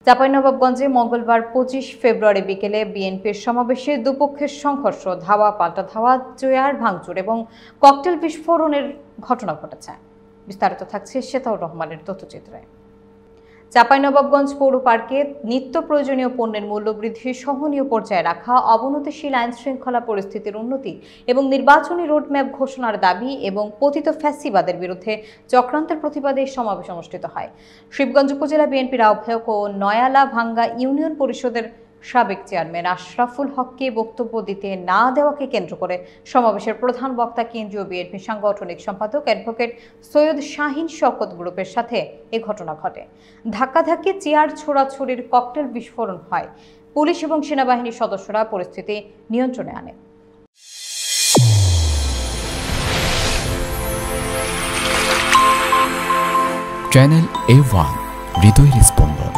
চাঁপাইনবাবগঞ্জে মঙ্গলবার ২৫ ফেব্রুয়ারি বিকেলে বিএনপির সমাবেশে দুপক্ষের সংঘর্ষ, ধাওয়া পাল্টা ধাওয়া, চেয়ার ভাঙচুর এবং ককটেল বিস্ফোরণের ঘটনা ঘটেছে। বিস্তারিত থাকছে শেতাউর রহমানের তথ্যচিত্রে। চাঁপাইনবাবগঞ্জ পৌর পার্কে নিত্য প্রয়োজনীয় পণ্যের মূল্যবৃদ্ধি সহনীয় পর্যায়ে রাখা, অবনতিশীল আইন শৃঙ্খলা পরিস্থিতির উন্নতি এবং নির্বাচনী রোডম্যাপ ঘোষণার দাবি এবং পতিত ফ্যাসিবাদের বিরুদ্ধে চক্রান্তের প্রতিবাদে সমাবেশ অনুষ্ঠিত হয়। শিবগঞ্জ উপজেলা বিএনপির আহ্বায়ক ও নয়ালা ভাঙ্গা ইউনিয়ন পরিষদের সাবেক চেয়ারম্যান আশরাফুল হককে বক্তব্য দিতে না দেওয়াকে কেন্দ্র করে সমাবেশের প্রধান বক্তা কেন্দ্রীয় বিএনপি সাংগঠনিক সম্পাদক অ্যাডভোকেট সৈয়দ শাহিন শওকত গ্রুপের সাথে এ ঘটনা ঘটে। ধাক্কাধাক্কি, চেয়ার ছোড়াছুড়ির, ককটেল বিস্ফোরণ হয়। পুলিশ এবং সেনাবাহিনীর সদস্যরা পরিস্থিতি নিয়ন্ত্রণে আনে। চ্যানেল A1 হৃদয়ের স্পন্দন।